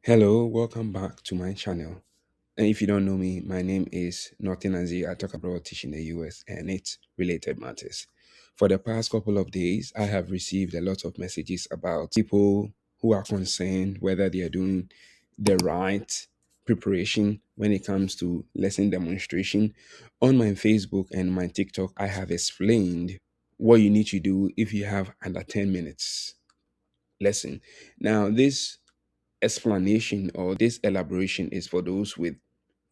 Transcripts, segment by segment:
Hello, welcome back to my channel. And if you don't know me, my name is Nothing Azi. I talk about teaching in the US and its related matters. For the past couple of days, I have received a lot of messages about people who are concerned whether they are doing the right preparation when it comes to lesson demonstration. On my Facebook and my TikTok, I have explained what you need to do if you have under 10 minutes lesson. Now, this explanation or this elaboration is for those with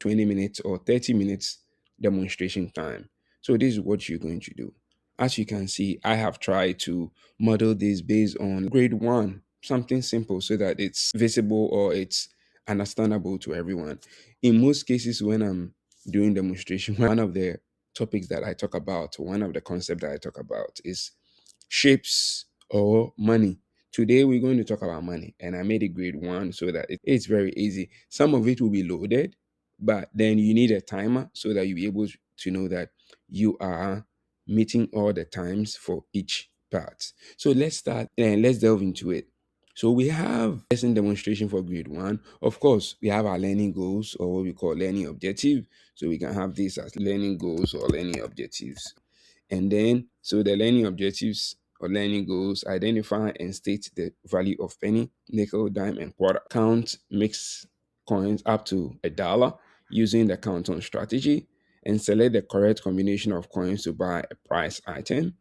20 minutes or 30 minutes demonstration time. So this is what you're going to do. As you can see, I have tried to model this based on grade one, something simple so that it's visible or it's understandable to everyone. In most cases, when I'm doing demonstration, one of the topics that I talk about, one of the concepts that I talk about is shapes or money. Today we're going to talk about money, and I made it grade one so that it's very easy. Some of it will be loaded, but then you need a timer so that you'll be able to know that you are meeting all the times for each part. So let's start and let's delve into it. So we have lesson demonstration for grade one. Of course, we have our learning goals or what we call learning objective. So we can have this as learning goals or learning objectives. And then, so the learning objectives or learning goals identify and state the value of penny, nickel, dime, and quarter. Count mix coins up to $1 using the count on strategy and select the correct combination of coins to buy a price item.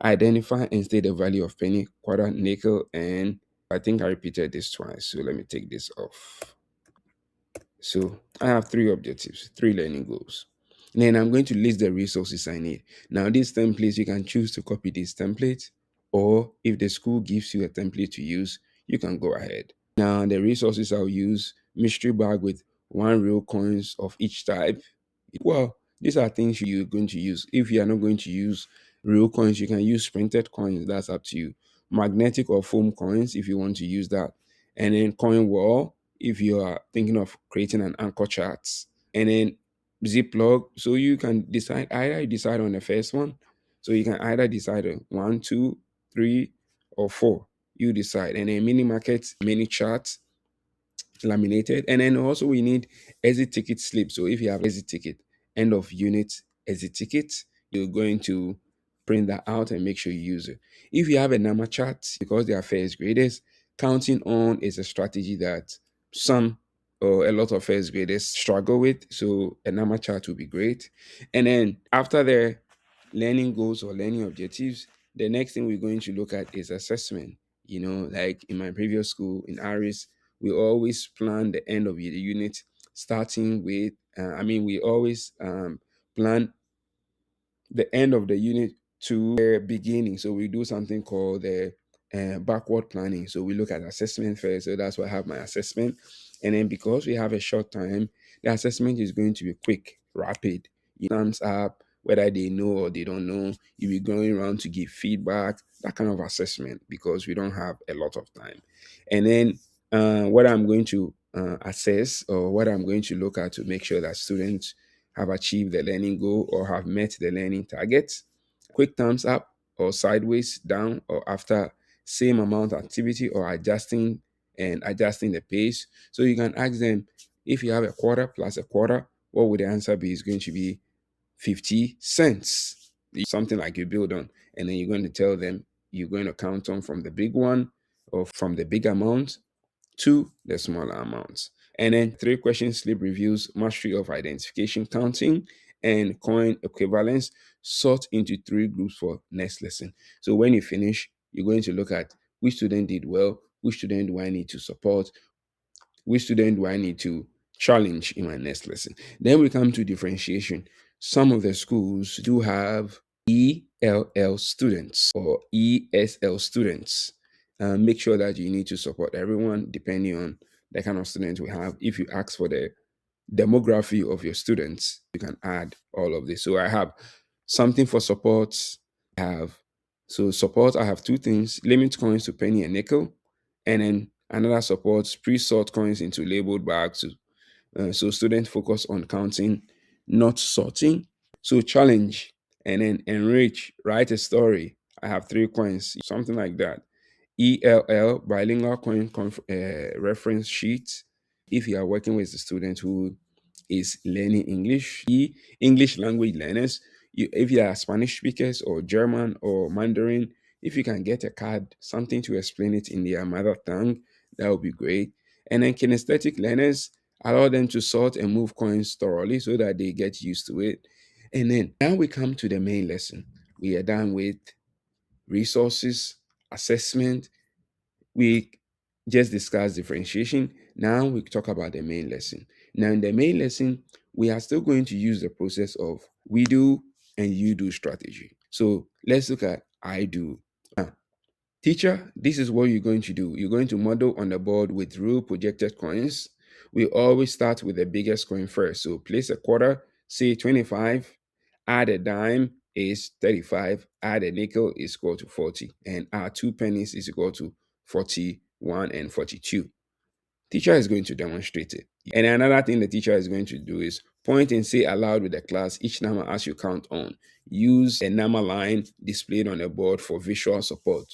Identify and state the value of penny, quarter, nickel, and I think I repeated this twice. So let me take this off. So I have three objectives, three learning goals. Then I'm going to list the resources I need. Now, these templates, you can choose to copy these templates, or if the school gives you a template to use, you can go ahead. Now, the resources I'll use mystery bag with one real coins of each type. Well, these are things you're going to use. If you are not going to use real coins, you can use printed coins. That's up to you. Magnetic or foam coins, if you want to use that. And then coin wall, if you are thinking of creating an anchor chart. And then Ziploc. So you can decide either you decide on the first one. So you can either decide on one, two, three, or four. You decide. And then mini market, mini chart, laminated. And then also we need exit ticket slip. So if you have exit ticket, end of unit exit ticket, you're going to print that out and make sure you use it. If you have a number chart, because they are first graders, counting on is a strategy that some or a lot of first graders struggle with. So a number chart will be great. And then after the learning goals or learning objectives, the next thing we're going to look at is assessment. Like in my previous school in Aris, we always plan the end of the unit starting with, we always plan the end of the unit to the beginning. So we do something called the backward planning. So we look at assessment first. So that's why I have my assessment. And then because we have a short time, the assessment is going to be quick, rapid. Thumbs up, whether they know or they don't know. You'll be going around to give feedback, that kind of assessment, because we don't have a lot of time. And then what I'm going to assess or what I'm going to look at to make sure that students have achieved the learning goal or have met the learning targets. Quick thumbs up or sideways down or after same amount of activity or adjusting the pace. So you can ask them if you have a quarter plus a quarter, what would the answer be? Is going to be 50 cents. Something like you build on. And then you're going to tell them you're going to count on from the big one or from the big amount to the smaller amounts. And then three question slip reviews, mastery of identification counting, and coin equivalence, sort into three groups for next lesson. So when you finish, you're going to look at which student did well, which student do I need to support, which student do I need to challenge in my next lesson. Then we come to differentiation. Some of the schools do have ELL students or ESL students. Make sure that you need to support everyone depending on the kind of students we have. If you ask for the demography of your students, you can add all of this. So I have something for support. I have support. I have two things: limit coins to penny and nickel, and then another supports pre-sort coins into labeled bags. So students focus on counting, not sorting. So challenge and then enrich. Write a story. I have three coins, something like that. ELL, bilingual coin reference sheet. If you are working with a student who is learning English, English language learners, if you are Spanish speakers or German or Mandarin, if you can get a card, something to explain it in their mother tongue, that would be great. And then kinesthetic learners, allow them to sort and move coins thoroughly so that they get used to it. And then now we come to the main lesson. We are done with resources, assessment. We just discussed differentiation. Now we talk about the main lesson. Now, in the main lesson, we are still going to use the process of we do and you do strategy. So let's look at I do. Now, teacher, this is what you're going to do. You're going to model on the board with real projected coins. We always start with the biggest coin first. So place a quarter, say 25, add a dime is 35, add a nickel is equal to 40, and add two pennies is equal to 41 and 42. Teacher is going to demonstrate it. And another thing the teacher is going to do is point and say aloud with the class each number as you count on. Use a number line displayed on the board for visual support.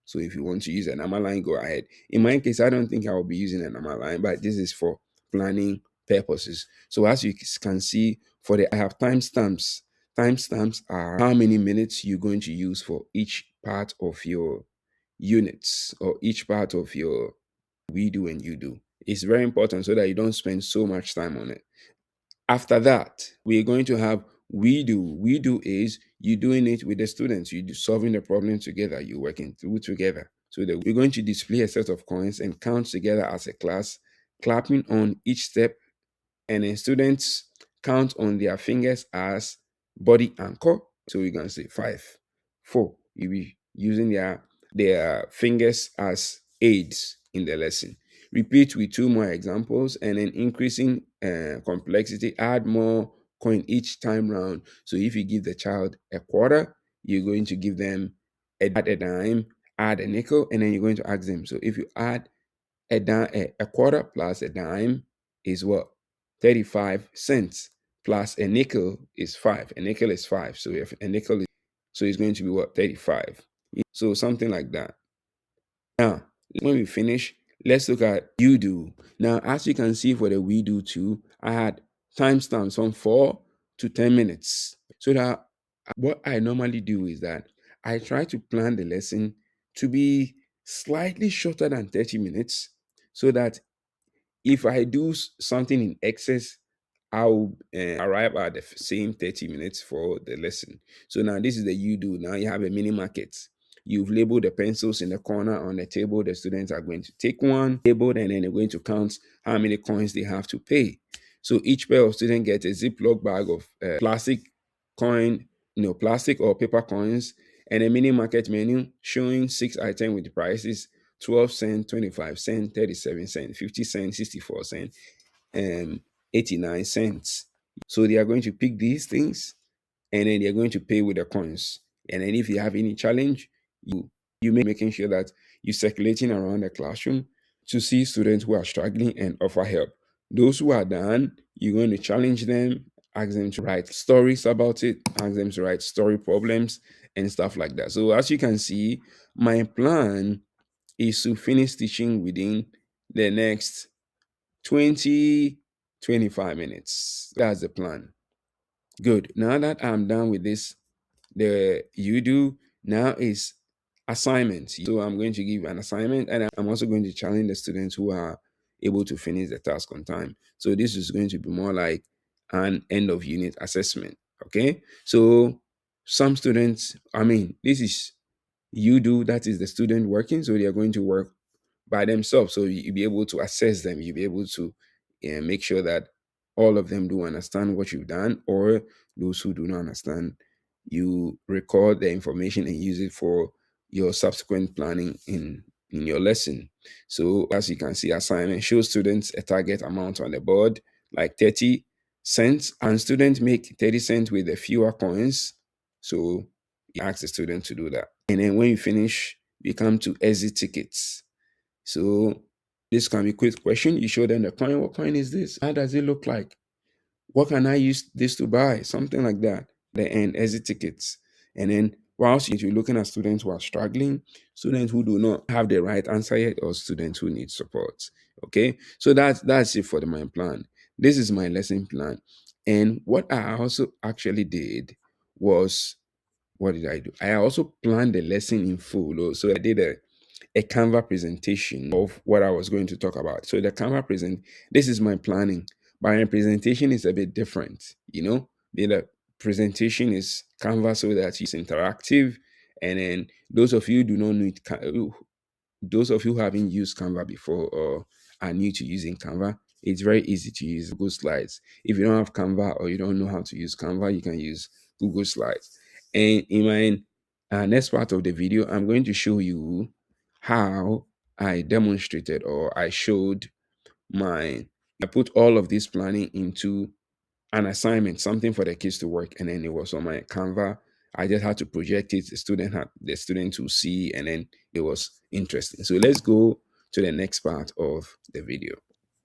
So if you want to use a number line, go ahead. In my case, I don't think I will be using a number line, but this is for planning purposes. So as you can see, I have timestamps. Timestamps are how many minutes you're going to use for each part of your units or each part of your we do and you do. It's very important so that you don't spend so much time on it. After that, we're going to have we do. We do is you doing it with the students, you solving the problem together, you working through together. So that we're going to display a set of coins and count together as a class, clapping on each step, and then students count on their fingers as body anchor. So you can say 5, 4. You'll be using their fingers as aids in the lesson. Repeat with two more examples and then increasing complexity, add more coin each time round. So if you give the child a quarter, you're going to give them add a dime, add a nickel, and then you're going to ask them. So if you add a quarter plus a dime is what? 35 cents plus a nickel is 5. A nickel is 5. So if a nickel is, so it's going to be what? 35. So something like that. Now, when we finish, let's look at you do. Now, as you can see for the we do too, I had timestamps from 4 to 10 minutes. So that what I normally do is that I try to plan the lesson to be slightly shorter than 30 minutes so that if I do something in excess, I'll arrive at the same 30 minutes for the lesson. So now this is the you do. Now you have a mini market. You've labeled the pencils in the corner on the table. The students are going to take one, labeled, and then they're going to count how many coins they have to pay. So each pair of students gets a Ziploc bag of plastic coin, plastic or paper coins, and a mini market menu showing 6 items with the prices 12 cents, 25 cents, 37 cents, 50 cents, 64 cents, and 89 cents. So they are going to pick these things and then they're going to pay with the coins. And then if you have any challenge, you may making sure that you're circulating around the classroom to see students who are struggling and offer help. Those who are done, you're going to challenge them, ask them to write stories about it, ask them to write story problems and stuff like that. So as you can see, my plan is to finish teaching within the next 20, 25 minutes. That's the plan. Good. Now that I'm done with this, the you do now is assignments. So I'm going to give an assignment and I'm also going to challenge the students who are able to finish the task on time. So this is going to be more like an end of unit assessment. Okay. So some students, this is you do, that is the student working. So they are going to work by themselves. So you'll be able to assess them. You'll be able to make sure that all of them do understand what you've done, or those who do not understand, you record the information and use it for your subsequent planning in your lesson. So as you can see, assignment show students a target amount on the board, like 30 cents, and students make 30 cents with the fewer coins. So you ask the student to do that. And then when you finish, we come to exit tickets. So this can be a quick question. You show them the coin. What coin is this? How does it look like? What can I use this to buy? Something like that. The end exit tickets. And then Whilst you're looking at students who are struggling, students who do not have the right answer yet, or students who need support. Okay, so that's it for the mind plan. This is my lesson plan. And what I also actually did was, what did I do? I also planned the lesson in full. So I did a Canva presentation of what I was going to talk about. So the Canva this is my planning, but my presentation is a bit different. The presentation is Canva so that it's interactive. And then those of you who haven't used Canva before or are new to using Canva, it's very easy to use Google Slides. If you don't have Canva or you don't know how to use Canva, you can use Google Slides. And in my next part of the video, I'm going to show you how I demonstrated or I showed I put all of this planning into an assignment, something for the kids to work, and then it was on my Canva. I just had to project it. The student to see, and then it was interesting. So let's go to the next part of the video.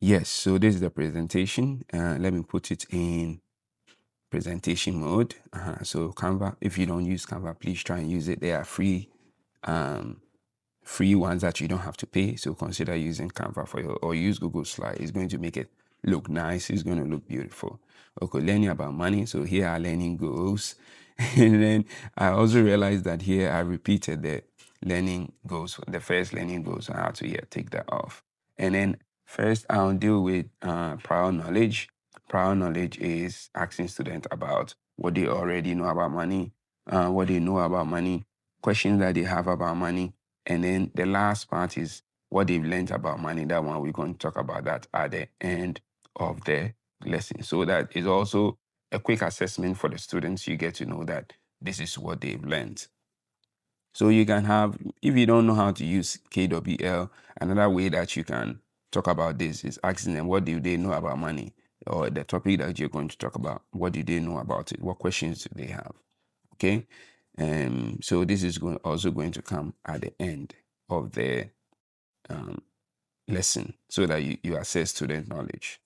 Yes, so this is the presentation. Let me put it in presentation mode. So Canva, if you don't use Canva, please try and use it. They are um, free ones that you don't have to pay. So consider using Canva or use Google Slide. It's going to make it look nice. It's going to look beautiful. Okay, learning about money. So here are learning goals. And then I also realized that here I repeated the learning goals, the first learning goals. I have to take that off. And then first I'll deal with prior knowledge. Prior knowledge is asking students about what they already know about money, what they know about money, questions that they have about money. And then the last part is what they've learned about money. That one, we're going to talk about that at the end of the lesson. So that is also a quick assessment for the students. You get to know that this is what they've learned. So you can have, if you don't know how to use KWL, another way that you can talk about this is asking them, what do they know about money? Or the topic that you're going to talk about, what do they know about it? What questions do they have? Okay. So this is also going to come at the end of the um, lesson so that you assess student knowledge.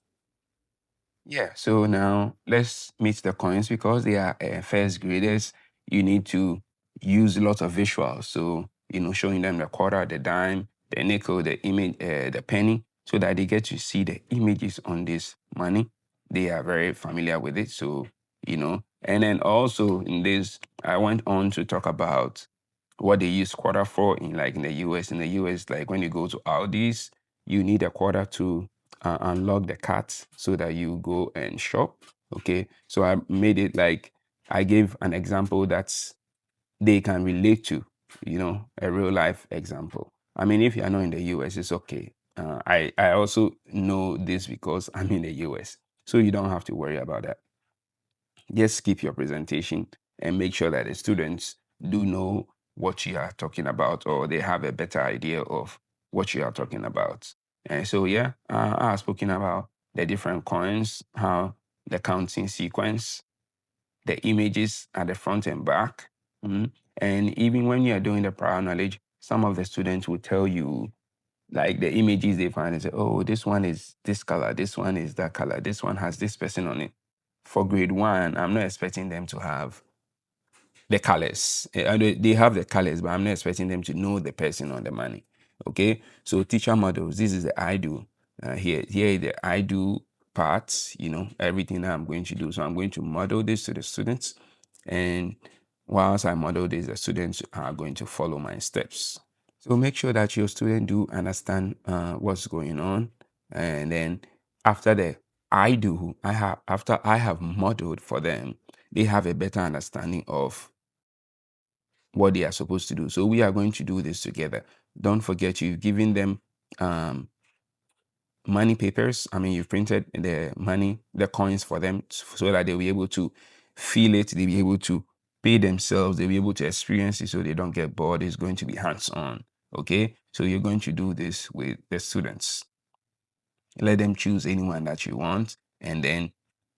Yeah, so now let's meet the coins because they are first graders. You need to use a lot of visuals. So, showing them the quarter, the dime, the nickel, the image, the penny, so that they get to see the images on this money. They are very familiar with it. So, and then also in this, I went on to talk about what they use quarter for in the US. In the US, like when you go to Aldi's, you need a quarter to unlock the cart so that you go and shop. Okay, so I made it like I gave an example that they can relate to, a real life example. I mean, if you are not in the US, it's okay. I also know this because I'm in the US, so you don't have to worry about that. Just keep your presentation and make sure that the students do know what you are talking about, or they have a better idea of what you are talking about. And so, I have spoken about the different coins, how the counting sequence, the images at the front and back. And even when you are doing the prior knowledge, some of the students will tell you like the images they find and say, oh, this one is this color, this one is that color, this one has this person on it. For grade one, I'm not expecting them to have the colors. They have the colors, but I'm not expecting them to know the person on the money. Okay, so teacher models. This is the I do. Here is the I do part. Everything that I'm going to do. So I'm going to model this to the students, and whilst I model this, the students are going to follow my steps. So make sure that your student do understand what's going on, and then after after I have modeled for them, they have a better understanding of what they are supposed to do. So we are going to do this together. Don't forget you've given them money papers. I mean, you've printed the coins for them so that they'll be able to feel it. They'll be able to pay themselves. They'll be able to experience it so they don't get bored. It's going to be hands-on. Okay. So you're going to do this with the students. Let them choose anyone that you want, and then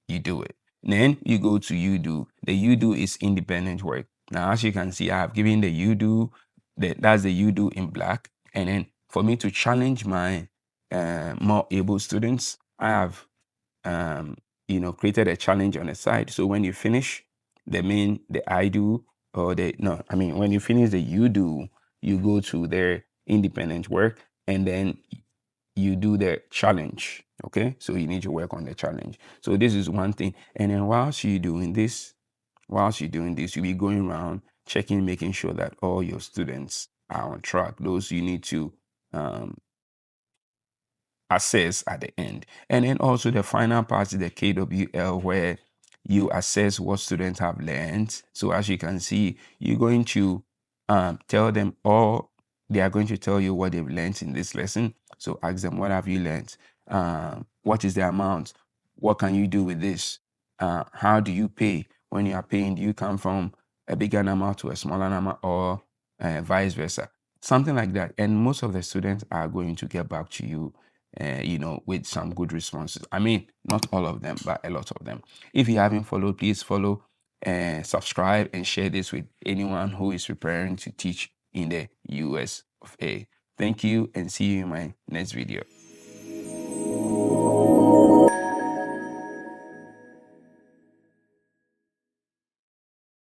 you do it. Then you go to you do. The you do is independent work. Now, as you can see, I have given the you do, that's the you do in black. And then for me to challenge my more able students, I have created a challenge on the side. So when you finish the I do, or they no, I mean when you finish the you do, you go to their independent work, and then you do the challenge. Okay, so you need to work on the challenge. So this is one thing. And then whilst you're doing this, you'll be going around checking, making sure that all your students are on track. Those you need to um, assess at the end. And then also the final part is the KWL, where you assess what students have learned. So as you can see, you're going to tell them all, they are going to tell you what they've learned in this lesson. So ask them, what have you learned? What is the amount? What can you do with this? How do you pay? When you are paying, do you come from a bigger number to a smaller number, or vice versa? Something like that. And most of the students are going to get back to you, with some good responses. I mean, not all of them, but a lot of them. If you haven't followed, please follow and subscribe and share this with anyone who is preparing to teach in the US of A. Thank you, and see you in my next video.